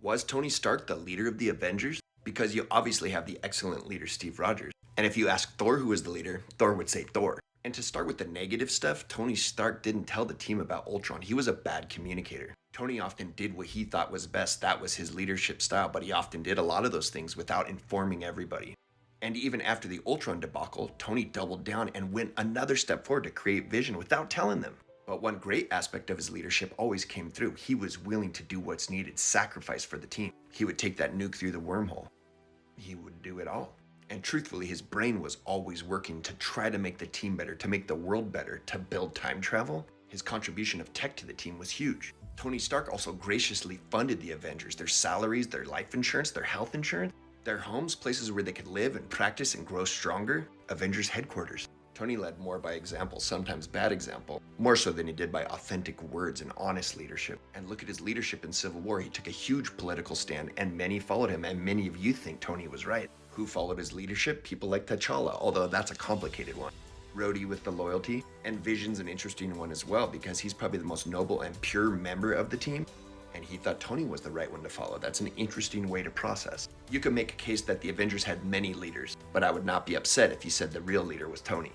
Was Tony Stark the leader of the Avengers? Because you obviously have the excellent leader Steve Rogers. And if you ask Thor who was the leader, Thor would say Thor. And to start with the negative stuff, Tony Stark didn't tell the team about Ultron. He was a bad communicator. Tony often did what he thought was best. That was his leadership style, but he often did a lot of those things without informing everybody. And even after the Ultron debacle, Tony doubled down and went another step forward to create Vision without telling them. But one great aspect of his leadership always came through. He was willing to do what's needed, sacrifice for the team. He would take that nuke through the wormhole. He would do it all. And truthfully, his brain was always working to try to make the team better, to make the world better, to build time travel. His contribution of tech to the team was huge. Tony Stark also graciously funded the Avengers, their salaries, their life insurance, their health insurance, their homes, places where they could live and practice and grow stronger, Avengers headquarters. Tony led more by example, sometimes bad example, more so than he did by authentic words and honest leadership. And look at his leadership in Civil War. He took a huge political stand and many followed him, and many of you think Tony was right. Who followed his leadership? People like T'Challa, although that's a complicated one. Rhodey with the loyalty, and Vision's an interesting one as well because he's probably the most noble and pure member of the team, and he thought Tony was the right one to follow. That's an interesting way to process. You could make a case that the Avengers had many leaders, but I would not be upset if you said the real leader was Tony.